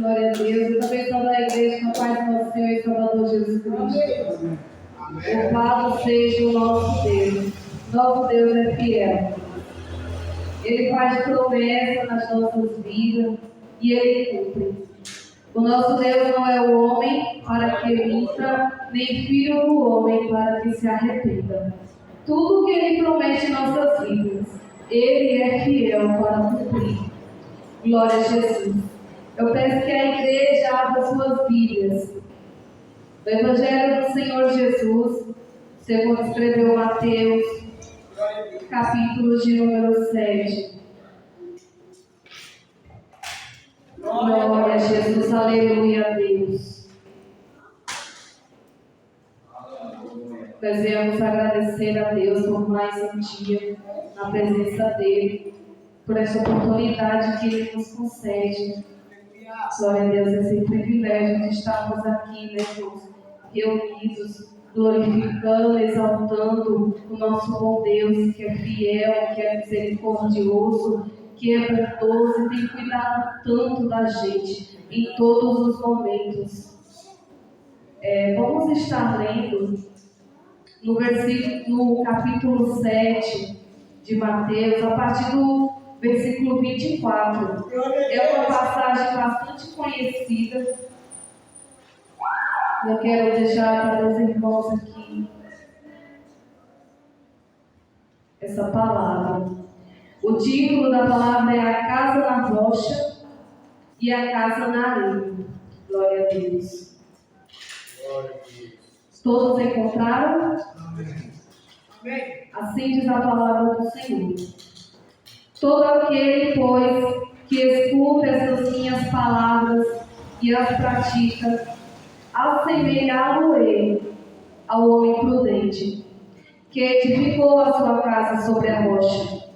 Glória a Deus. Eu também sou da igreja com a paz do nosso Senhor e Salvador Jesus Cristo. Louvado seja o nosso Deus. Nosso Deus é fiel. Ele faz promessa nas nossas vidas e Ele cumpre. O nosso Deus não é o homem para que minta, nem filho do homem para que se arrependa. Tudo que Ele promete em nossas vidas, Ele é fiel para cumprir. Glória a Jesus. Eu peço que a igreja abra suas Bíblias. O Evangelho do Senhor Jesus, segundo escreveu Mateus, capítulo de número 7. Glória a Jesus, aleluia a Deus. Nós viemos agradecer a Deus por mais um dia na presença dEle, por essa oportunidade que Ele nos concede. Glória a Deus, esse privilégio de estarmos aqui, né, reunidos, glorificando, exaltando o nosso bom Deus, que é fiel, que é misericordioso, que é bondoso e tem cuidado tanto da gente em todos os momentos. Vamos estar lendo no capítulo 7 de Mateus, a partir do versículo 24. É uma passagem bastante conhecida. Eu quero deixar para os irmãos aqui essa palavra. O título da palavra é A Casa na Rocha e a Casa na Areia. Glória a Deus. Todos encontraram? Amém. Assim diz a palavra do Senhor. Todo aquele, pois, que escuta essas minhas palavras e as pratica, assemelhá-lo-ei ao homem prudente, que edificou a sua casa sobre a rocha,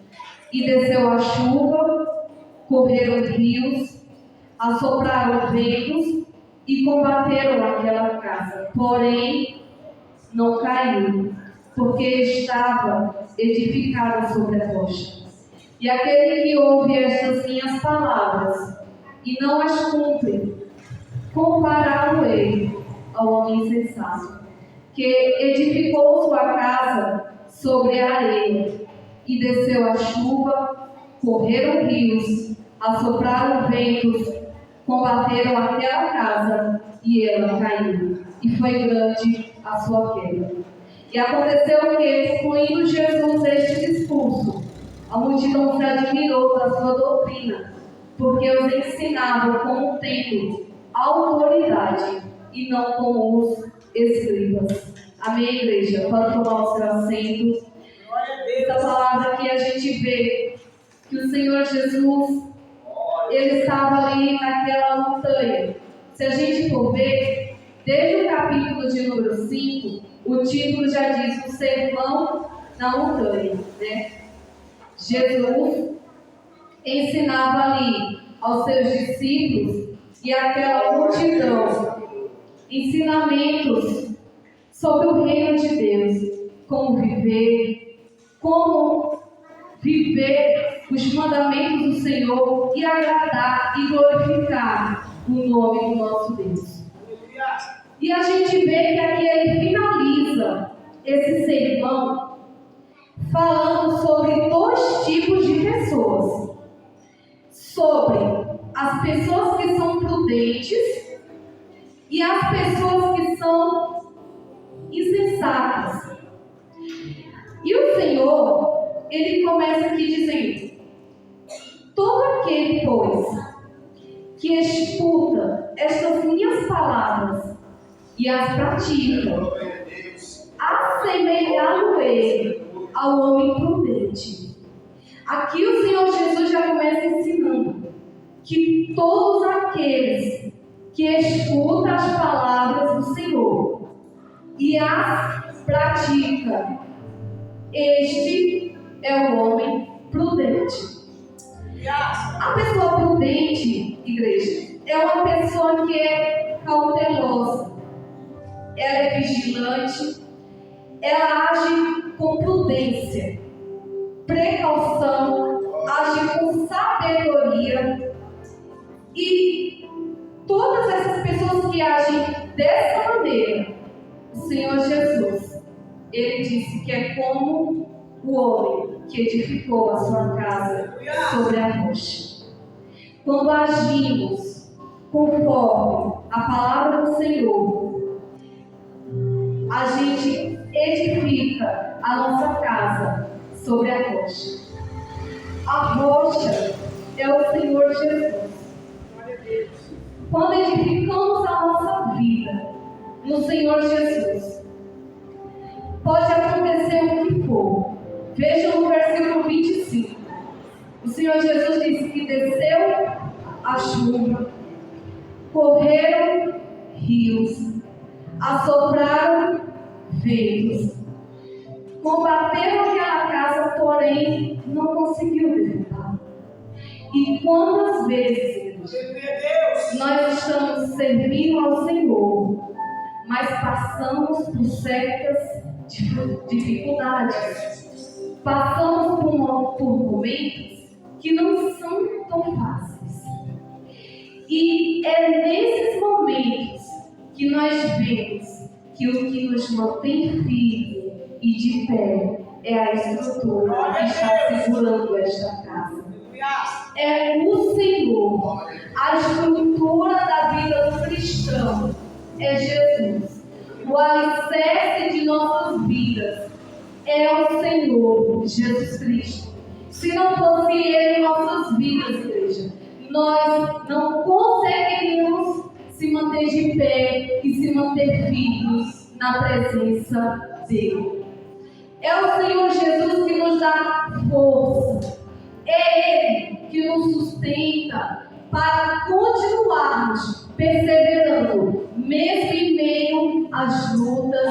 e desceu a chuva, correram rios, assopraram ventos e combateram aquela casa. Porém, não caiu, porque estava edificada sobre a rocha. E aquele que ouve estas minhas palavras e não as cumpre, compará-lo-ei ao homem insensato, que edificou sua casa sobre a areia, e desceu a chuva, correram rios, assopraram ventos, combateram aquela casa, e ela caiu, e foi grande a sua queda. E aconteceu que, concluindo Jesus este discurso, a multidão se admirou da sua doutrina, porque os ensinava como tendo autoridade e não como os escribas. Amém, igreja? Pode tomar o seu assento. Essa palavra aqui a gente vê que o Senhor Jesus, Ele estava ali naquela montanha. Se a gente for ver, desde o capítulo de número 5, o título já diz o sermão na montanha, né? Jesus ensinava ali aos seus discípulos e àquela multidão ensinamentos sobre o reino de Deus, como viver os mandamentos do Senhor e agradar e glorificar o nome do nosso Deus. E a gente vê que aqui ele finaliza esse sermão falando sobre dois tipos de pessoas. Sobre as pessoas que são prudentes e as pessoas que são insensatas. E o Senhor, Ele começa aqui dizendo: todo aquele, pois, que escuta estas minhas palavras e as pratica, assemelhá-lo-ei ao homem prudente. Aqui o Senhor Jesus já começa ensinando que todos aqueles que escutam as palavras do Senhor e as pratica, este é o homem prudente. A pessoa prudente, igreja, é uma pessoa que é cautelosa, ela é vigilante, ela age com prudência, precaução, age com sabedoria e dessa maneira, o Senhor Jesus, Ele disse que é como o homem que edificou a sua casa sobre a rocha. Quando agimos conforme a palavra do Senhor, a gente edifica a nossa casa sobre a rocha. A rocha é o Senhor Jesus. Quando edificamos a nossa vida no Senhor Jesus, pode acontecer o que for. Vejam no versículo 25. O Senhor Jesus disse que desceu a chuva, correram rios, assopraram ventos, combateram aquela casa, porém não conseguiu derrubar. E quantas vezes nós estamos servindo ao Senhor, mas passamos por certas dificuldades, passamos por momentos que não são tão fáceis. E é nesses momentos que nós vemos que o que nos mantém firme e de pé é a estrutura que está segurando esta casa. É o Senhor. A estrutura da vida do cristão é Jesus. O alicerce de nossas vidas é o Senhor Jesus Cristo. Se não fosse Ele em nossas vidas, igreja, nós não conseguiríamos se manter de pé e se manter firmes na presença dEle. É o Senhor Jesus que nos dá força. É Ele que nos sustenta para continuarmos perseverando, mesmo em meio às lutas,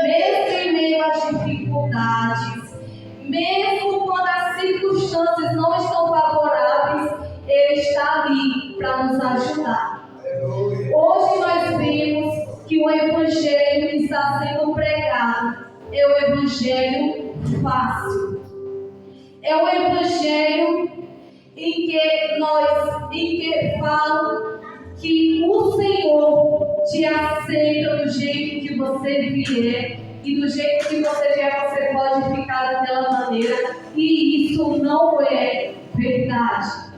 mesmo em meio às dificuldades, mesmo quando as circunstâncias não estão favoráveis, Ele está ali para nos ajudar. Hoje nós vimos que o Evangelho que está sendo pregado é o Evangelho fácil. É o Evangelho em que fala que o Senhor te aceita do jeito que você vier, e do jeito que você vier você pode ficar daquela maneira, e isso não é verdade.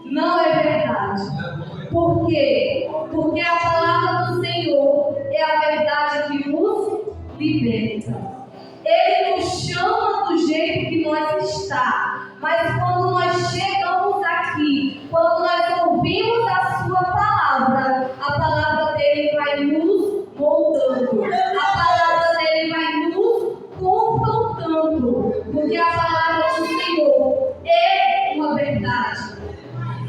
Não é verdade. Por quê? Porque a palavra do Senhor é a verdade que nos liberta. Ele nos chama do jeito que nós está, mas quando nós chegamos aqui, quando nós ouvimos a sua palavra, a palavra dele vai nos moldando, a palavra dele vai nos confrontando, porque a palavra do Senhor é uma verdade.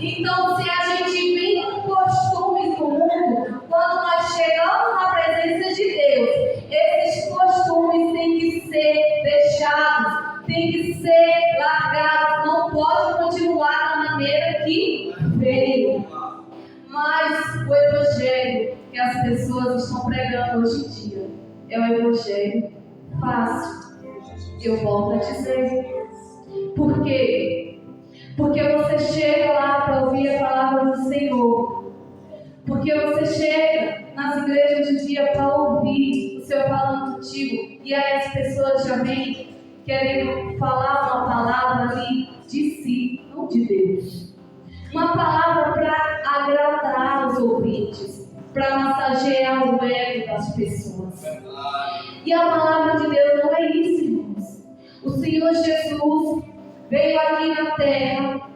Então, se a gente vem com costumes do mundo, quando nós chegamos na presença de Deus, esses costumes têm que ser deixados, têm que ser largados, não pode continuar da maneira que veio. Mas o Evangelho que as pessoas estão pregando hoje em dia é um Evangelho fácil. Eu volto a dizer. Por quê? Porque você chega lá para ouvir a palavra do Senhor. Porque você chega nas igrejas de dia para ouvir o Senhor falando contigo. E aí as pessoas já vêm querendo falar uma palavra ali de si, não de Deus. Uma palavra para agradar os ouvintes, para massagear o ego das pessoas. E a palavra de Deus não é isso, irmãos. O Senhor Jesus veio aqui na terra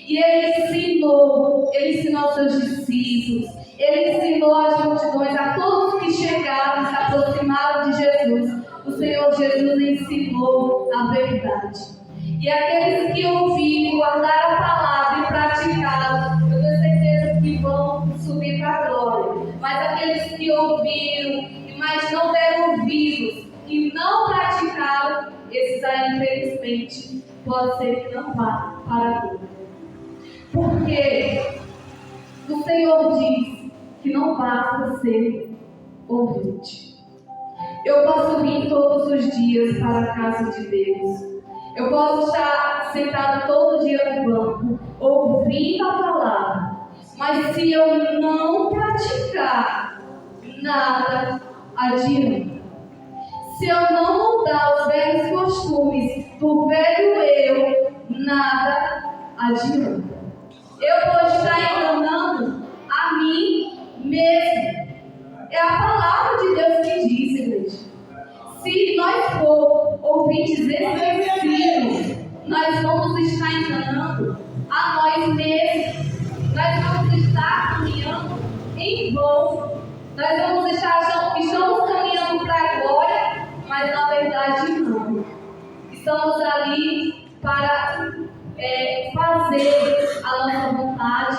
e Ele ensinou aos seus discípulos, Ele ensinou as multidões, a todos que chegaram e se aproximaram de Jesus. O Senhor Jesus ensinou a verdade. E aqueles que ouviram, guardaram a palavra e praticaram, eu tenho certeza que vão subir para a glória. Mas aqueles que ouviram, mas não deram ouvidos e não praticaram, esses aí, infelizmente, pode ser que não vá para a glória. Porque o Senhor diz que não basta ser ouvinte. Eu posso vir todos os dias para a casa de Deus. Eu posso estar sentado todo dia no banco, ouvindo a palavra. Mas se eu não praticar, adianta. Se eu não mudar os velhos costumes do velho eu, nada adianta. Eu vou estar enganando a mim mesmo. É a palavra de Deus que diz, igreja. Se nós for ouvintes desse ensino, nós vamos estar enganando a nós mesmos. Nós vamos estar caminhando em vão. Nós vamos estar achando que estamos caminhando para a glória, mas na verdade não. Estamos ali para fazer a nossa vontade,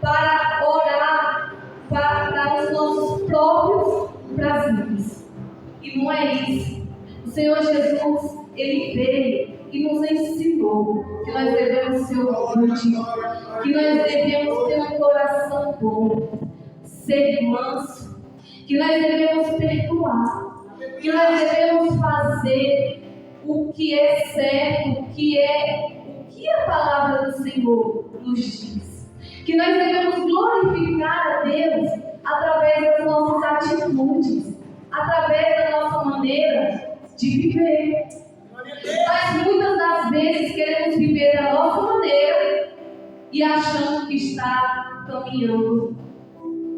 para orar para os nossos próprios prazeres. E não é isso. O Senhor Jesus, Ele veio e nos ensinou que nós devemos ser humildes, que nós devemos ter um coração bom, ser manso, que nós devemos perdoar, que nós devemos fazer o que é certo, o que a palavra do Senhor nos diz. Que nós devemos glorificar a Deus através das nossas atitudes, através da nossa maneira de viver. Mas muitas das vezes queremos viver da nossa maneira e achando que está caminhando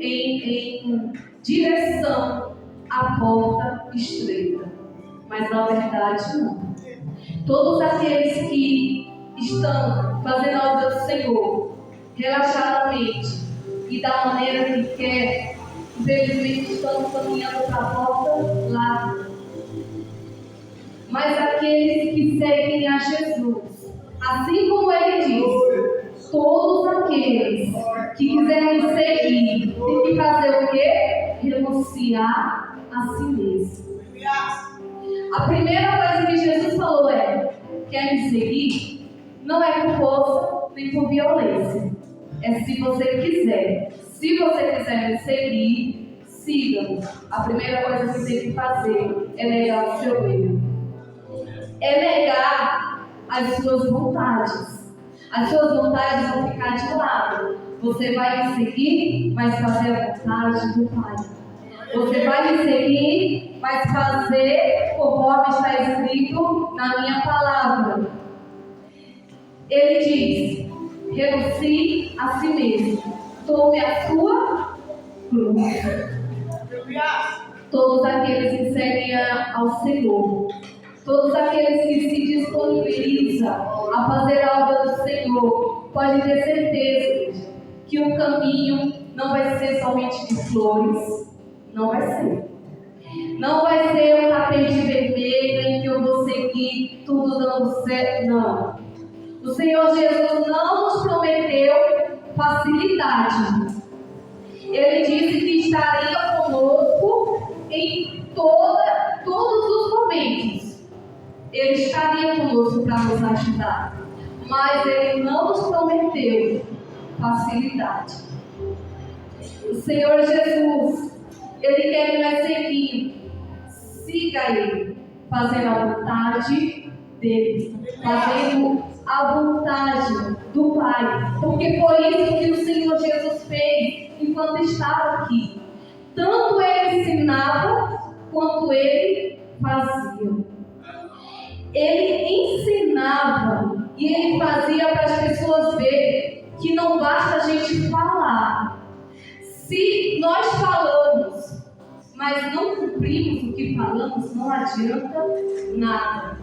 em direção à porta estreita. Mas na verdade não. Todos aqueles que estão fazendo a obra do Senhor relaxadamente e da maneira que quer, infelizmente estão caminhando para a porta larga. Mas aqueles que seguem a Jesus, assim como Ele diz, todos aqueles que quiserem seguir, tem que fazer o quê? Renunciar a si mesmo. A primeira coisa que Jesus falou é: quer me seguir? Não é por força nem por violência. É se você quiser. Se você quiser me seguir, siga-me. A primeira coisa que tem que fazer é negar o seu eu. É negar as suas vontades. As suas vontades vão ficar de lado. Você vai me seguir, mas fazer a vontade do Pai. Você vai me seguir, mas fazer conforme está escrito na minha palavra. Ele diz: renuncie a si mesmo. Tome a sua cruz. Todos aqueles que seguem ao Senhor, todos aqueles que se disponibilizam a fazer a obra do Senhor, podem ter certeza que o caminho não vai ser somente de flores. Não vai ser. Não vai ser um tapete vermelho em que eu vou seguir tudo dando certo. Não. O Senhor Jesus não nos prometeu facilidade. Ele disse que estaria conosco em todos os momentos. Ele estaria conosco para nos ajudar. Mas Ele não nos prometeu facilidade. O Senhor Jesus, Ele quer que nós seguimos. Siga Ele, fazendo a vontade dEle, fazendo a vontade do Pai. Porque foi isso que o Senhor Jesus fez enquanto estava aqui. Tanto Ele ensinava, quanto Ele fazia. Ele ensinava e Ele fazia para as pessoas verem que não basta a gente falar. Se nós falamos, mas não cumprimos o que falamos, não adianta nada.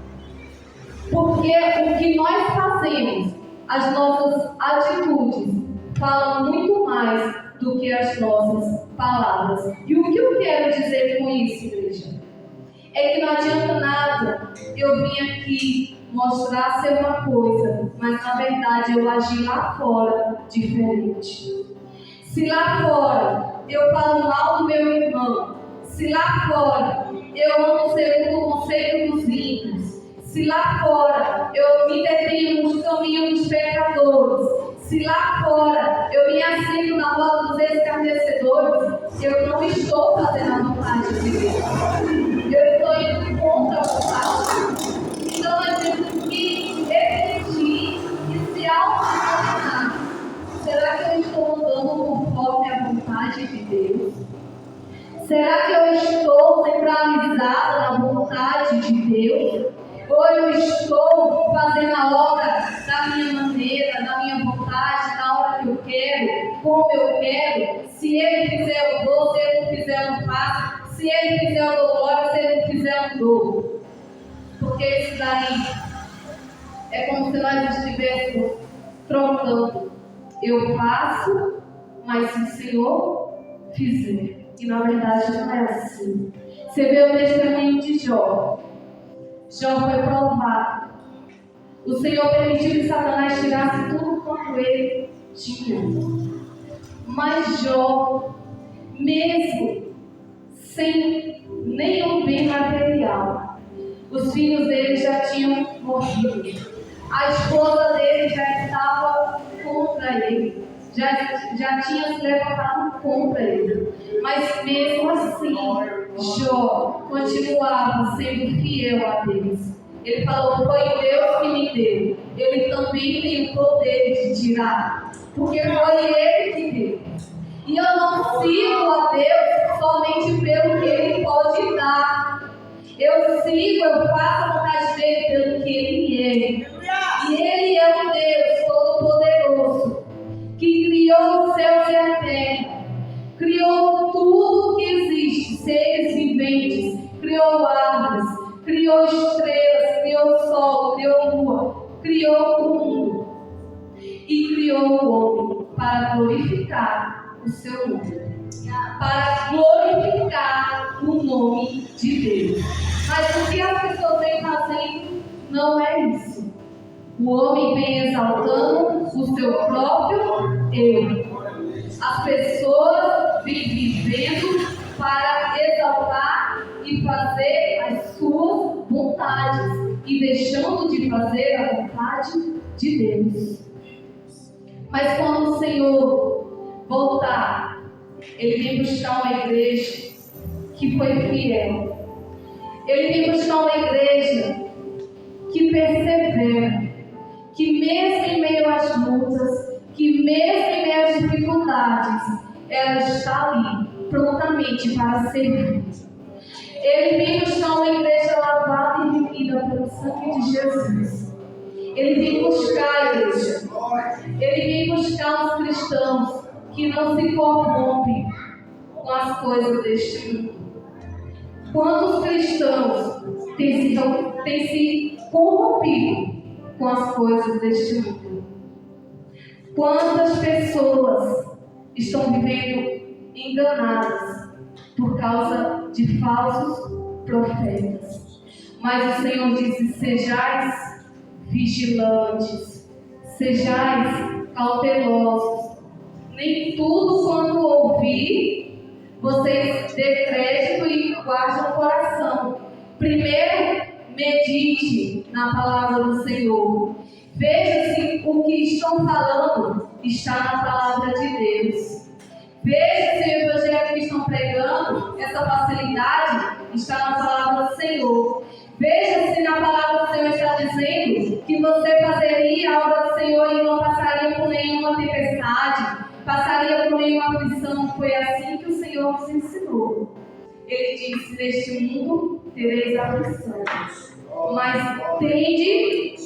Porque o que nós fazemos, as nossas atitudes, falam muito mais do que as nossas palavras. E o que eu quero dizer com isso, igreja? É que não adianta nada eu vir aqui mostrar ser uma coisa, mas na verdade eu agir lá fora diferente. Se lá fora eu falo mal do meu irmão, se lá fora eu amo segundo o conceito dos ímpios, se lá fora eu me detenho nos caminhos dos pecadores, se lá fora eu me assento na roda dos escarnecedores, eu não estou fazendo a vontade de Deus. Eu estou indo contra a vontade. Então nós temos que refletir e se auto-examinar. Será que eu estou andando conforme a vontade de Deus? Será que eu estou realizada na vontade de Deus? Ou eu estou fazendo a obra da minha maneira, da minha vontade, na hora que eu quero, como eu quero? Se Ele fizer, eu dou. Se Ele não fizer, eu não faço. Se Ele fizer, eu dou glória. Se Ele não fizer, eu não dou. Porque isso daí é como se nós estivéssemos trocando. Eu faço, mas se o Senhor fizer. E na verdade não é assim. Você vê o testemunho de Jó. Jó foi provado. O Senhor permitiu que Satanás tirasse tudo quanto ele tinha. Mas Jó, mesmo sem nenhum bem material, os filhos dele já tinham morrido. A esposa dele já estava contra ele. Já tinha se levantado contra ele. Mas mesmo assim, Jó continuava sendo fiel a Deus. Ele falou: foi Deus que me deu. Ele também tem o poder de tirar. Porque foi Ele que deu. E eu não sigo a Deus somente pelo que Ele pode dar. Eu sigo, eu faço a vontade dele pelo que Ele é. E Ele é o Deus Todo-Poderoso, que criou os céus e a terra, criou tudo que existe, seres viventes, criou árvores, criou estrelas, criou sol, criou lua, criou o mundo e criou o homem para glorificar o seu nome, para glorificar o nome de Deus. Mas o que as pessoas vêm fazendo não é isso. O homem vem exaltando o seu próprio eu. As pessoas vêm vivendo para exaltar e fazer as suas vontades e deixando de fazer a vontade de Deus. Mas quando o Senhor voltar, Ele vem buscar uma igreja que foi fiel. Ele vem buscar uma igreja que persevera, que mesmo em meio às lutas, que mesmo em meio às dificuldades, ela está ali, prontamente para servir. Ele vem buscar uma igreja lavada e remida pelo sangue de Jesus. Ele vem buscar a igreja. Ele vem buscar os cristãos que não se corrompem com as coisas deste mundo. Quantos cristãos têm se corrompido com as coisas deste mundo? Quantas pessoas estão vivendo enganadas por causa de falsos profetas? Mas o Senhor diz: sejais vigilantes, sejais cautelosos. Nem tudo quanto ouvir, vocês dê crédito e guardem no coração. Primeiro, medite na palavra do Senhor. Veja se o que estão falando está na palavra de Deus. Veja se o evangelho que estão pregando, essa facilidade, está na palavra do Senhor. Veja se na palavra do Senhor está dizendo que você fazeria a obra do Senhor e não passaria por nenhuma tempestade, passaria por nenhuma aflição. Foi assim que o Senhor nos ensinou. Ele disse: neste mundo tereis aflição, mas tende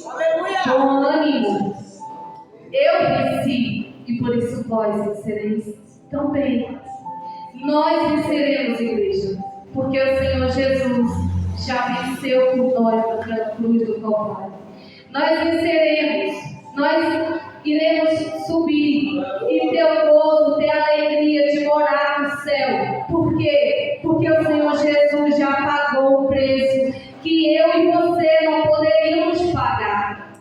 bom ânimo. Eu venci e por isso vós vencereis também. Nós venceremos, igreja, porque o Senhor Jesus já venceu por nós na cruz do Calvário. Nós venceremos, nós iremos subir e ter o gozo, ter a alegria de morar no céu. Por quê? Porque o Senhor Jesus já pagou o preço que eu e você não poderíamos pagar.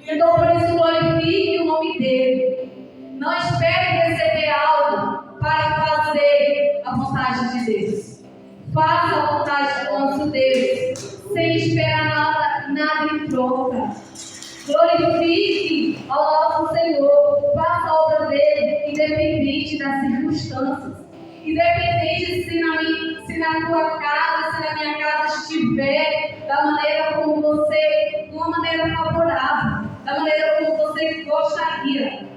Então, por isso, glorifique o nome dele. Não espere receber algo para fazer a vontade de Deus. Faça a vontade do nosso Deus, sem esperar nada em troca. Glorifique ao nosso Senhor, faça a obra dele, independente das circunstâncias. Independente se na tua casa, se na minha casa estiver da maneira como você, de uma maneira favorável, da maneira como você gostaria.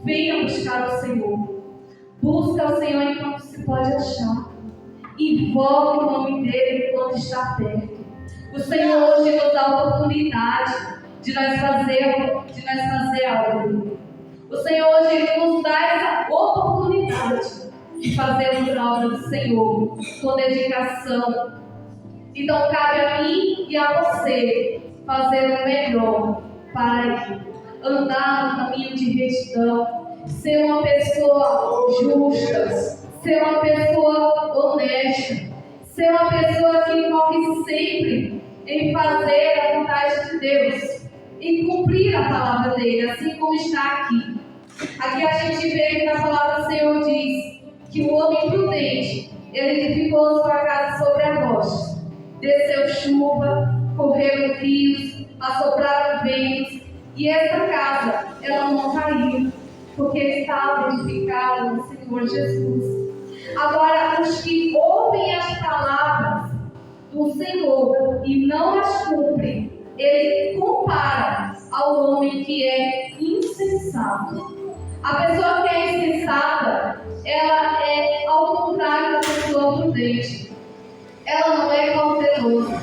Venha buscar o Senhor. Busca o Senhor enquanto se pode achar. Invoque o nome dele enquanto está perto. O Senhor hoje nos dá a oportunidade de nós fazer algo. O Senhor hoje nos dá essa oportunidade de fazermos a obra do Senhor com dedicação. Então cabe a mim e a você fazer o melhor para Ele. Andar no caminho de retidão, ser uma pessoa justa, ser uma pessoa honesta, ser uma pessoa que corre sempre em fazer a vontade de Deus, em cumprir a palavra dele, assim como está aqui. Aqui a gente vê que na palavra do Senhor diz que o homem prudente, ele edificou sua casa sobre a rocha, desceu chuva, correram rios, assopraram ventos, e essa casa, ela não caiu, porque estava edificada no Senhor Jesus. Agora, os que ouvem as palavras do Senhor e não as cumprem, ele compara ao homem que é insensato. A pessoa que é insensata, ela é ao contrário da pessoa prudente. Ela não é cautelosa,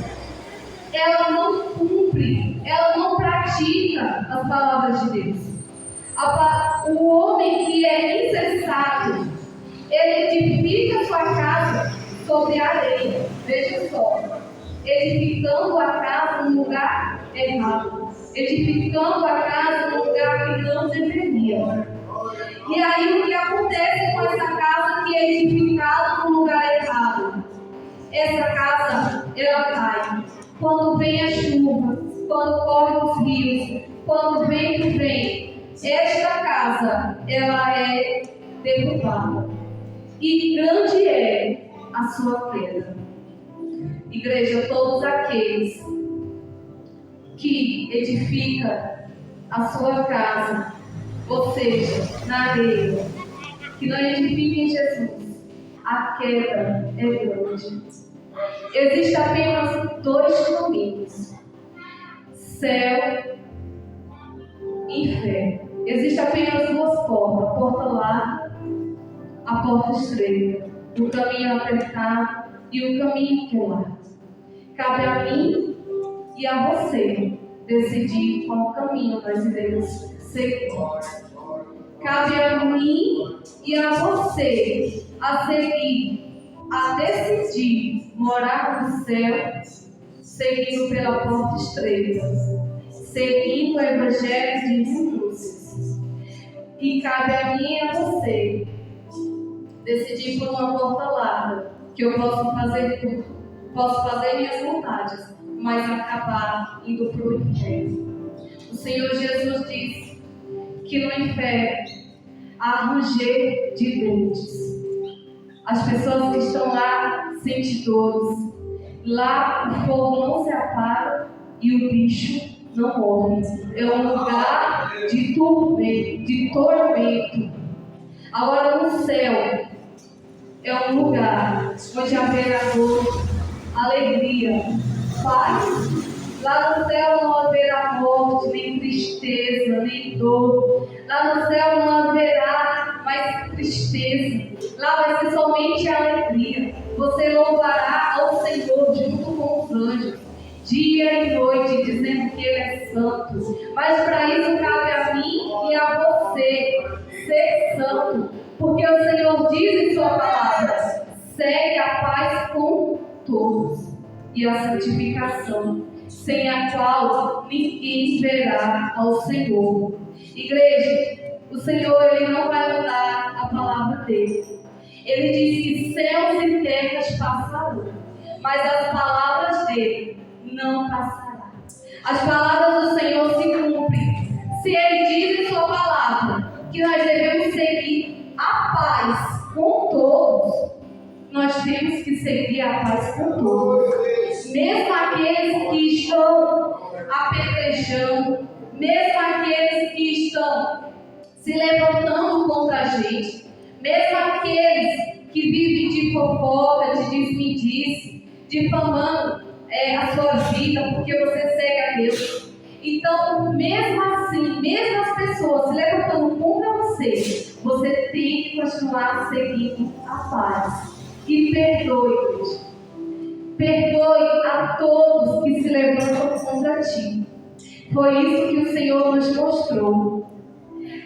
ela não cumpre, ela não pratica as palavras de Deus. O homem que é insensato, ele edifica sua casa sobre a areia. Veja só, edificando a casa num lugar errado, edificando a casa num lugar que não deveria. E aí o que acontece com essa casa que é edificada num lugar errado? Essa casa, ela cai. Quando vem a chuva, quando correm os rios, quando o vento vem, esta casa, ela é derrubada. E grande é a sua queda. Igreja, todos aqueles que edificam a sua casa, ou seja, na areia, que não edifiquem em Jesus, a queda é grande. Existem apenas dois caminhos: céu e inferno. Existem apenas duas portas: a porta larga, a porta estreita, o caminho apertado e o caminho que é largo. Cabe a mim e a você decidir qual caminho nós iremos seguir. Cabe a mim e a você a decidir morar no céu, seguindo pela porta estreita, seguindo o Evangelho de Jesus. E cabe a mim e a você decidir por uma porta larga, que eu posso fazer tudo, posso fazer minhas vontades, mas acabar indo para o inferno. O Senhor Jesus disse que no inferno há ranger de dentes. As pessoas que estão lá sentem dores. Lá o fogo não se apaga e o bicho não morre. É um lugar de tormento. Agora no céu é um lugar onde haverá dor, alegria, paz. Lá no céu não haverá morte, nem tristeza, nem dor. Lá no céu não haverá mais tristeza. Lá vai ser somente alegria. Você louvará ao Senhor junto com os anjos, dia e noite, dizendo que Ele é santo. Mas para isso cabe a mim e a você ser santo. Porque o Senhor diz em sua palavra: segue a paz com todos e a santificação, sem a qual ninguém verá ao Senhor. Igreja, o Senhor, Ele não vai mudar a palavra dele. Ele diz que céus e terras passarão, mas as palavras dele não passarão. As palavras do Senhor se cumprem. Se Ele diz em sua palavra que nós devemos seguir a paz com todos, nós temos que seguir a paz com todos. Mesmo aqueles que estão apedrejando, mesmo aqueles que estão se levantando contra a gente, mesmo aqueles que vivem de fofoca, de disse-me-disse, difamando a sua vida porque você segue a Deus. Então, mesmo assim, mesmo as pessoas se levantando contra você, você tem que continuar seguindo a paz. e perdoe-os. Perdoe a todos que se levantam contra ti. Foi isso que o Senhor nos mostrou.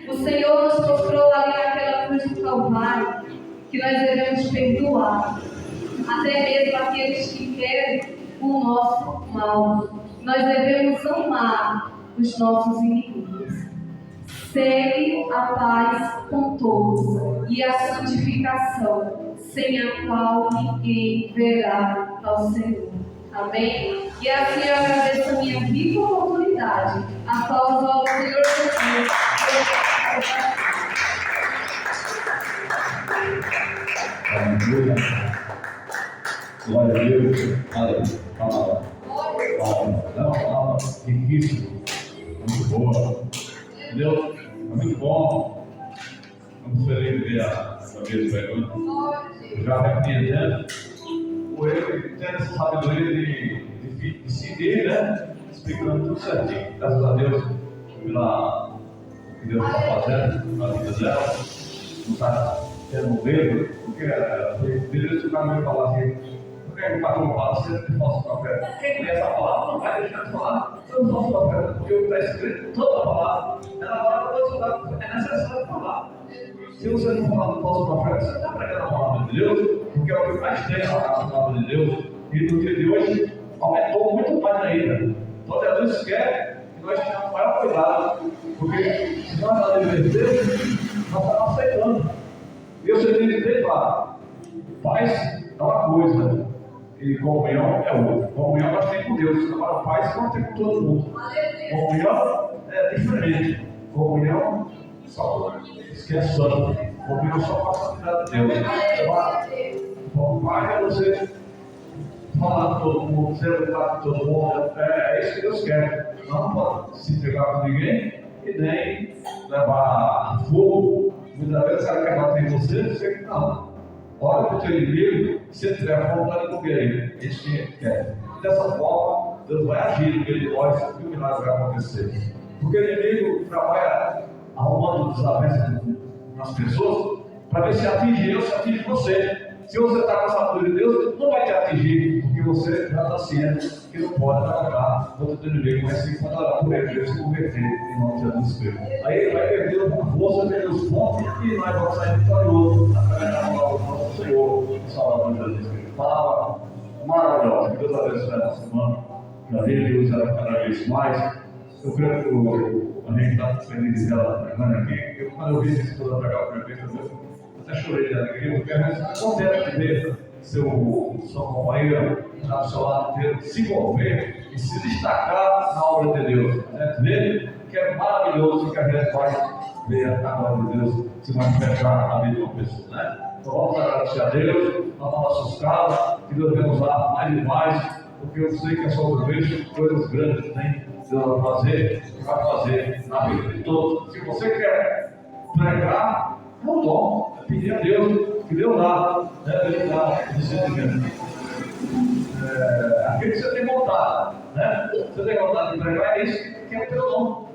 O Senhor nos mostrou ali naquela cruz do Calvário que nós devemos perdoar até mesmo aqueles que querem o nosso mal. Nós devemos amar os nossos inimigos. Segue a paz com todos e a santificação, sem a qual ninguém verá ao Senhor. Amém? E assim eu agradeço a minha rica oportunidade, a qual os olhos do Senhor Jesus. Aleluia. Glória a Deus. Aleluia. Palavra. Dá uma palavra riquíssima, muito boa. Entendeu? É muito bom. Vamos ver a cabeça pegando. Já repreendendo o ele tendo essa sabedoria de seguir, né? Explicando tudo certinho. Graças a Deus pela que Deus está fazendo na vida dela. Não está tendo medo, porque Deus está me falando assim. Porque o patrão fala, você não falso profeta. Quem lê essa palavra não vai deixar de falar. Eu não falso profeta, porque o que está escrito, toda a palavra, é necessário falar. Se você não falar do falso profeta, você está pregando a palavra de Deus, porque é o que mais tem a palavra de Deus. E no dia de hoje, aumentou muito mais ainda. Então, Deus quer que nós tenhamos o maior cuidado, porque se nós não obedecermos, nós estamos aceitando. E eu sei que ele lá, paz é uma coisa, e comunhão é outra. Comunhão nós temos com Deus, agora paz nós temos com todo mundo. Comunhão é diferente. Comunhão só esquece só. Comunhão só com a santidade de Deus. O pai é você falar com todo mundo, ser educado com todo mundo. É isso que Deus quer. Não pode se entregar com ninguém e nem levar fogo. Muitas vezes ela quer bater em você que não. Olha para o teu inimigo, se ele tiver vontade de comer ele. É isso que ele quer. Dessa forma, Deus vai agir no meio de nós e o milagre vai acontecer. Porque o inimigo trabalha arrumando desavenças nas pessoas para ver se atinge eu, se atinge você. Se você está com a sabedoria de Deus, não vai te atingir, porque você já está ciente que não pode trabalhar contra o teu inimigo, mas se encontrará por ele, ele se converter em nome de Jesus Cristo. Aí ele vai perder a força, perder os pontos e nós vamos sair vitoriosos através da palavra do nosso Senhor, Salvador Jesus Cristo. Palavra maravilhosa, que Deus abençoe essa semana, que a vida de Deus era cada vez mais. Eu creio que a gente está feliz dela pregando aqui. Quando eu vi esse toda pregar o prefeito, eu até chorei de alegria, porque a gente está contente de ver seu companheiro do seu lado inteiro se envolver e se destacar na obra de Deus. A gente vê que é maravilhoso que a gente vai ver a glória de Deus se manifestar na vida de uma pessoa, né? Então vamos agradecer a Deus, nas nossas casas, que Deus vai usar mais e mais, porque eu sei que é só eu vejo coisas grandes que tem Deus vai fazer e vai fazer na vida de todos. Se você quer pregar, é um dom, é pedir a Deus, que Deus dá, Ele dá esse sentimento. Aquilo que você tem vontade, né? Você tem vontade de pregar, é isso que é o teu dom.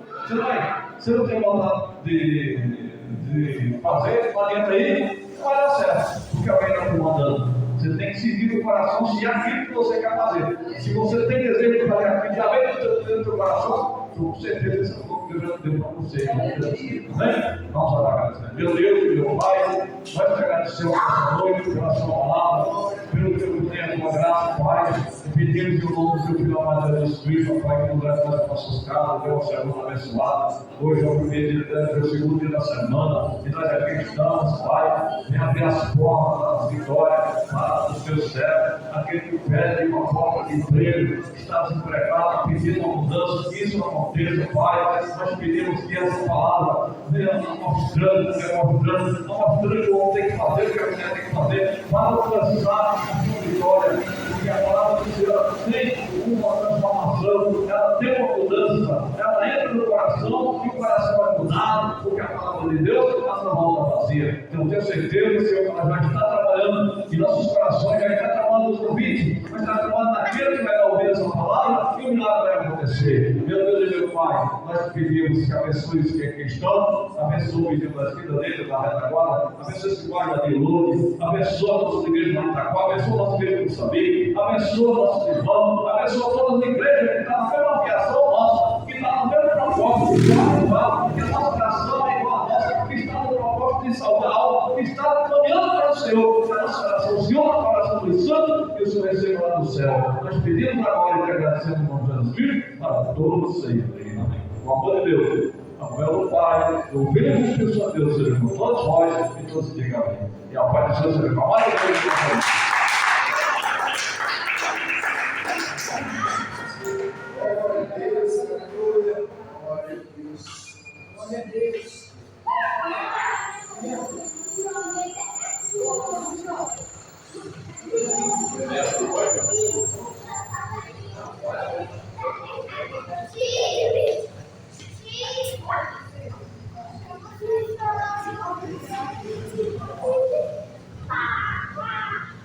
Você não tem vontade de fazer, não adianta aí, não vai dar certo, porque alguém está comandando. Você tem que seguir o coração se é aquilo que você quer fazer. Se você tem desejo de fazer aquilo que já vem do teu coração, com certeza esse é o que Deus já deu para você. Amém? Vamos orar, agradecer. Meu Deus, meu Pai, nós te agradecemos essa noite pela sua palavra, pelo teu tempo, tua graça, Pai. Pedimos que o nome do teu filho amado Jesus Cristo, Pai, que nos leve nas nossas casas, dê uma semana abençoada. Hoje é o primeiro dia, é o segundo dia da semana, e nós aqui estamos, Pai, vem abrir as portas das vitórias para os teus servos, aquele que pede uma forma de emprego, que está desempregado, pedindo uma mudança, que isso não aconteça, Pai. Nós pedimos que essa palavra venha mostrando o que o homem tem que fazer, o que a mulher tem que fazer, para alcançar a sua vitória, porque a palavra do Senhor tem uma transformação, ela tem uma mudança, ela entra no coração e o coração vai mudar, porque a palavra de Deus ela não volta vazia. Então tenho certeza, Senhor, que nós vamos estar trabalhando em nossos corações, vai estar trabalhando nos ouvintes, vai estar trabalhando naquele que vai dar ouvir essa palavra e o milagre vai acontecer. Meu Deus e meu Pai, nós pedimos que abençoe os que estão, abençoe as vidas dele, da retaguarda, abençoe esse guarda de Lourdes, abençoa a nossa igreja de Itaquá, abençoa a nossa igreja de Moçambique, abençoa nossos irmãos, abençoa todas as igrejas que estão na mesma aviação nossa, que está no mesmo propósito, igual, que a nossa oração é igual a nossa, que está no propósito de salvar a alma, que está caminhando para o Senhor, a nossa oração, o Senhor na oração dos santos, e o Senhor receba lá no céu. Nós pedimos agora e te agradecemos em nome de Jesus Cristo, para todos sempre. Amém. O amor de Deus, a fé do Pai, o Filho e o Espírito Santo de Deus seja com todos nós e todos digam amém. E a paz de Deus seja com a mais de Deus. Glória a Deus, aleluia. Glória a Deus. Glória a Deus. Oh,